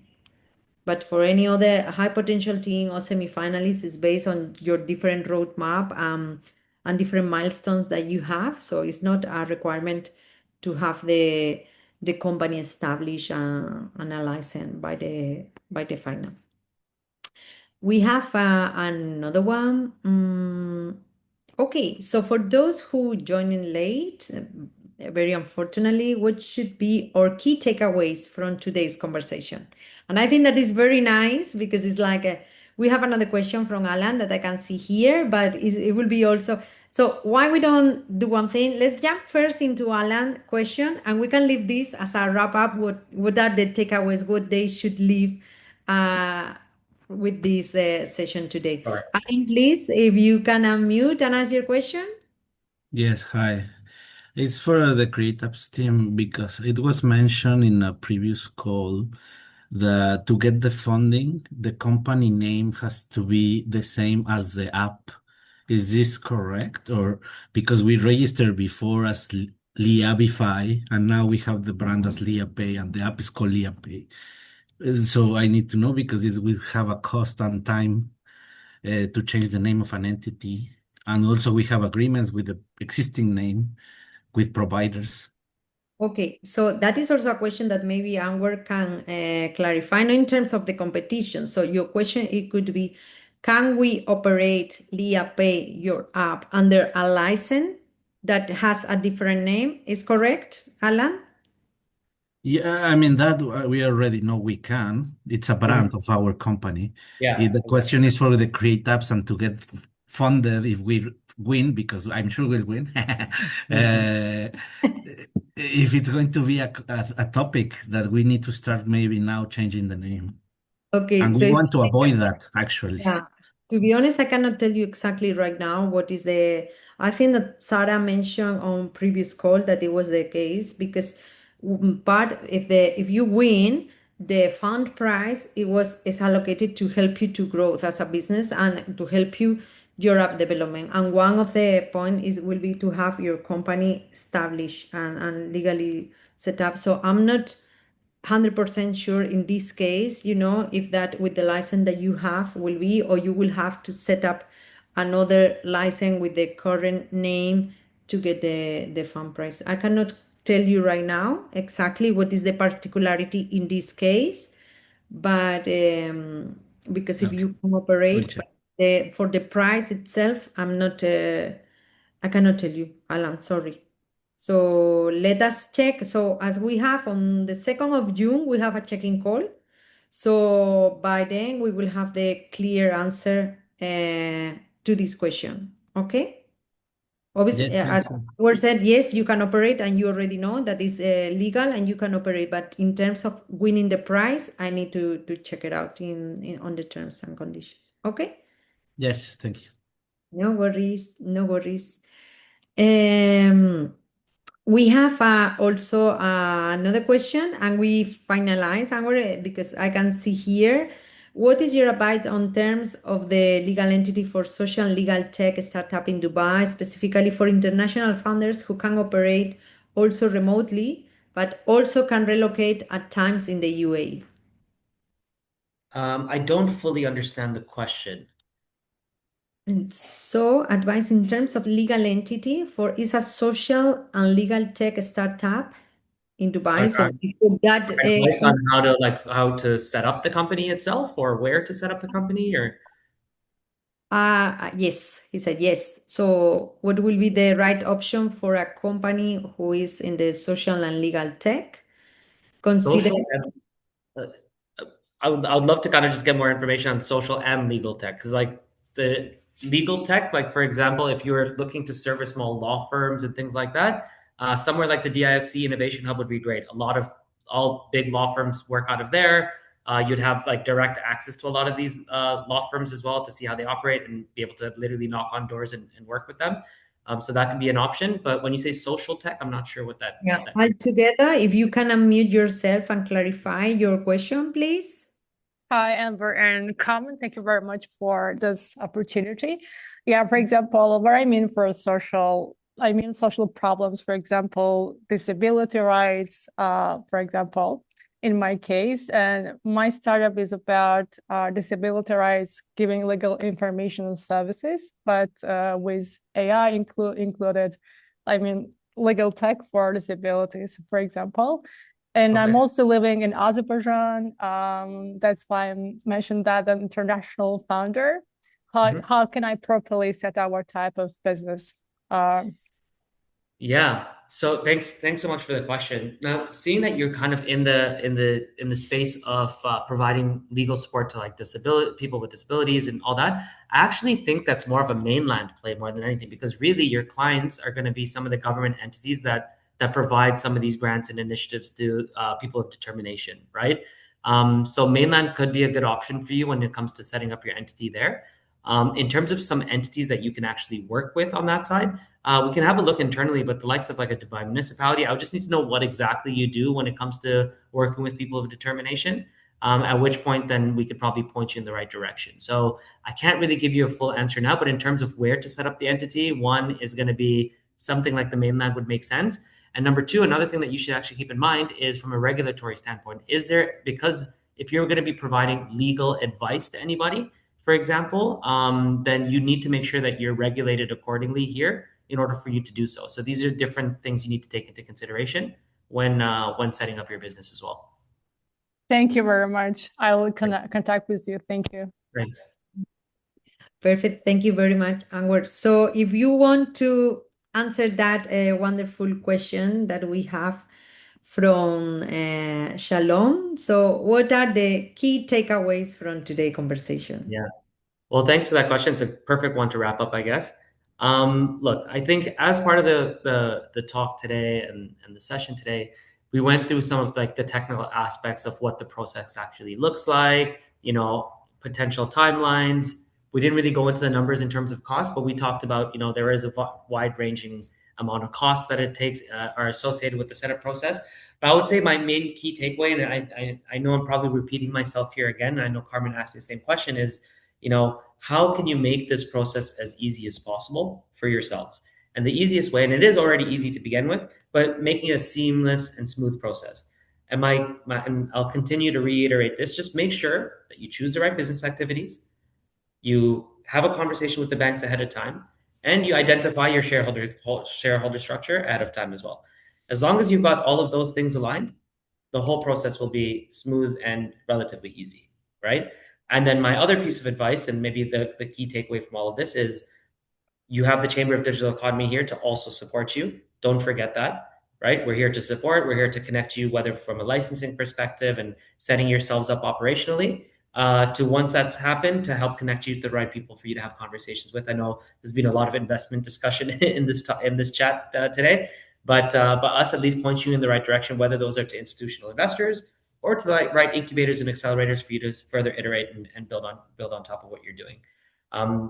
But for any other high potential team or semi-finalists, it's based on your different roadmap and different milestones that you have. So it's not a requirement to have the company established and a license by the final. We have another one. Okay, so for those who join in late, very unfortunately, what should be our key takeaways from today's conversation? And I think that is very nice because it's like we have another question from Alan that I can see here, but it will be also. So why we don't do one thing? Let's jump first into Alan question, and we can leave this as a wrap up. What are the takeaways? What they should leave with this session today? Sure. Alan, please, if you can unmute and ask your question. Yes, hi. It's for the CreateApps team because it was mentioned in a previous call that to get the funding, the company name has to be the same as the app. Is this correct? Or because we registered before as Liabify and now we have the brand as LiaPay and the app is called LiaPay. So I need to know because it will have a cost and time to change the name of an entity. And also we have agreements with the existing name with providers. Okay, so that is also a question that maybe Anwar can clarify. Now, in terms of the competition, so your question it could be, can we operate LiaPay, your app, under a license that has a different name? Is correct, Alan? Yeah, I mean that we already know we can. It's a brand of our company. Yeah. The question is for the CreateApps and to get funded if we win, because I'm sure we'll win. If it's going to be a topic that we need to start maybe now changing the name. Okay, And so we it's want to avoid that actually. yeah. To be honest, I cannot tell you exactly right now what is the. I think that Sarah mentioned on previous call that it was the case because part if you win the fund prize is allocated to help you to growth as a business and to help you your app development. And one of the point is will be to have your company established and legally set up. So I'm not 100% sure in this case, if that with the license that you have will be, or you will have to set up another license with the current name to get the fund price. I cannot tell you right now exactly what is the particularity in this case, but because if Okay. you can operate, Gotcha. but for the price itself, I cannot tell you, Alan, sorry. So let us check. So as we have on the 2nd of June, we have a check-in call. So by then we will have the clear answer to this question. Okay. Obviously, Yes, as thank you. we said, yes, you can operate, and you already know that is legal, and you can operate. But in terms of winning the prize, I need to check it out in on the terms and conditions. Okay. Yes, thank you. No worries. No worries. We have also another question, and we finalize our because I can see here. What is your advice on terms of the legal entity for social and legal tech startup in Dubai, specifically for international founders who can operate also remotely, but also can relocate at times in the UAE? I don't fully understand the question. And so, advice in terms of legal entity for is a social and legal tech startup in Dubai. So, before that, Advice on how to set up the company itself or where to set up the company or yes, he said yes. So, what will be the right option for a company who is in the social and legal tech? Consider. social and I would love to kind of just get more information on social and legal tech because like legal tech, like for example, if you were looking to service small law firms and things like that, somewhere like the DIFC Innovation Hub would be great. All big law firms work out of there. You'd have like direct access to a lot of these law firms as well to see how they operate and be able to literally knock on doors and work with them. So that can be an option. But when you say social tech, I'm not sure what that. Yeah. What that All together, if you can unmute yourself and clarify your question, please. Hi, Amber and Carmen. Thank you very much for this opportunity. Yeah, for example, what I mean for social problems, for example, disability rights, for example, in my case, and my startup is about disability rights, giving legal information and services, but with AI included, legal tech for disabilities, for example. And I'm Okay. also living in Azerbaijan. That's why I mentioned that an international founder. How can I properly set our type of business? Yeah. So thanks so much for the question. Now, seeing that you're kind of in the space of providing legal support to like people with disabilities and all that, I actually think that's more of a mainland play more than anything, because really your clients are going to be some of the government entities that provide some of these grants and initiatives to people of determination, right? So mainland could be a good option for you when it comes to setting up your entity there. In terms of some entities that you can actually work with on that side, we can have a look internally, but the likes of like a Dubai municipality, I would just need to know what exactly you do when it comes to working with people of determination. At which point, then we could probably point you in the right direction. So I can't really give you a full answer now, but in terms of where to set up the entity, one is going to be something like the mainland would make sense. And number two, another thing that you should actually keep in mind is from a regulatory standpoint, because if you're going to be providing legal advice to anybody, for example, then you need to make sure that you're regulated accordingly here in order for you to do so. So these are different things you need to take into consideration when setting up your business as well. Thank you very much. I will contact with you. Thank you. Thanks. Perfect. Thank you very much, Anwar. So if you want to answer that wonderful question that we have from Shalom. So what are the key takeaways from today's conversation? Yeah. Well, thanks for that question. It's a perfect one to wrap up, I guess. Look, I think as part of the talk today and the session today, we went through some of like the technical aspects of what the process actually looks like, potential timelines. We didn't really go into the numbers in terms of cost, but we talked about, there is a wide-ranging amount of costs that it takes are associated with the setup process. But I would say my main key takeaway, and I know I'm probably repeating myself here again, and I know Carmen asked me the same question, is, how can you make this process as easy as possible for yourselves? And the easiest way, and it is already easy to begin with, but making it a seamless and smooth process. And and I'll continue to reiterate this, just make sure that you choose the right business activities, you have a conversation with the banks ahead of time, and you identify your shareholder structure ahead of time as well. As long as you've got all of those things aligned, the whole process will be smooth and relatively easy, right? And then my other piece of advice, and maybe the key takeaway from all of this, is you have the Chamber of Digital Economy here to also support you. Don't forget that, right? We're here to support. We're here to connect you, whether from a licensing perspective and setting yourselves up operationally, to once that's happened, to help connect you to the right people for you to have conversations with. I know there's been a lot of investment discussion in this chat today, but us at least point you in the right direction, whether those are to institutional investors or to the right incubators and accelerators for you to further iterate and build on top of what you're doing.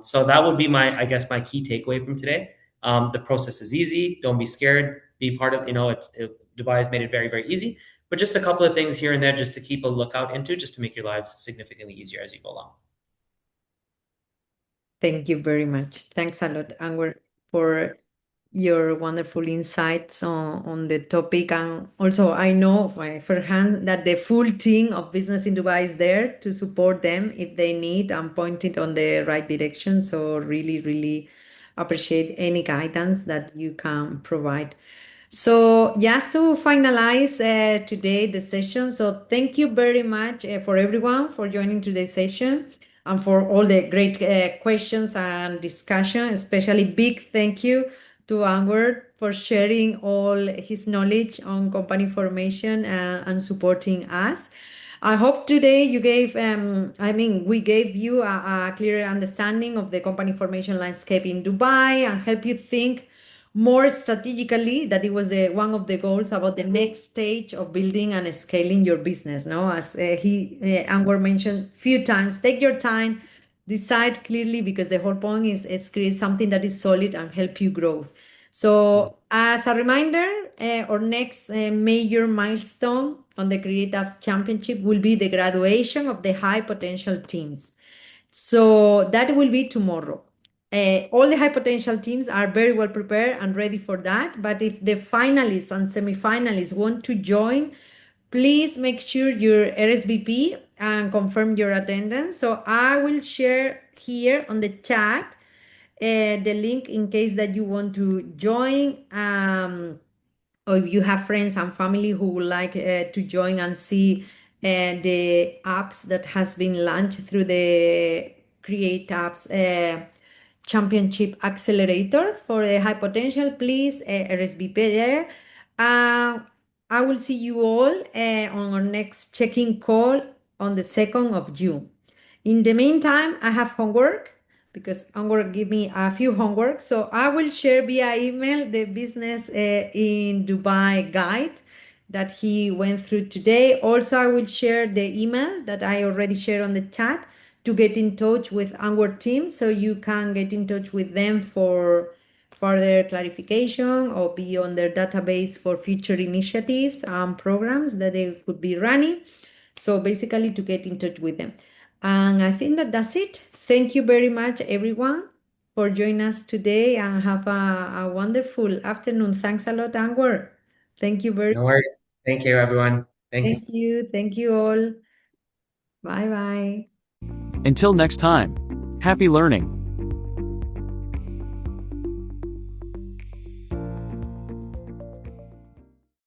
So that would be my key takeaway from today. The process is easy. Don't be scared. Be part of, Dubai has made it very, very easy, but just a couple of things here and there just to keep a lookout into, just to make your lives significantly easier as you go along. Thank you very much. Thanks a lot, Anwar, for your wonderful insights on the topic. And also, I know firsthand that the full team of Business in Dubai is there to support them if they need and point it on the right direction. So really, really appreciate any guidance that you can provide. So just to finalize today the session, so thank you very much for everyone for joining today's session and for all the great questions and discussion. Especially big thank you to Anwar for sharing all his knowledge on company formation and supporting us. I hope today you gave, we gave you a clear understanding of the company formation landscape in Dubai and help you think more strategically that it was one of the goals about the next stage of building and scaling your business. No, as Anwar mentioned a few times, take your time, decide clearly because the whole point is it's create something that is solid and help you grow. So, as a reminder, our next major milestone on the Create Apps Championship will be the graduation of the high potential teams. So, that will be tomorrow. All the high potential teams are very well prepared and ready for that. But if the finalists and semifinalists want to join, please make sure your RSVP and confirm your attendance. So, I will share here on the chat the link in case that you want to join, or if you have friends and family who would like to join and see the apps that has been launched through the Create Apps Championship Accelerator for the high potential, please RSVP there. I will see you all on our next check-in call on the 2nd of June. In the meantime, I have homework because Anwar give me a few homework. So I will share via email the business in Dubai guide that he went through today. Also, I will share the email that I already shared on the chat to get in touch with Anwar team, so you can get in touch with them for further clarification or be on their database for future initiatives and programs that they could be running. So basically to get in touch with them. And I think that that's it. Thank you very much, everyone, for joining us today and have a wonderful afternoon. Thanks a lot, Anwar. Thank you very No worries. Thank you, everyone. Thanks. Thank you. Thank you all. Bye bye. Until next time, happy learning.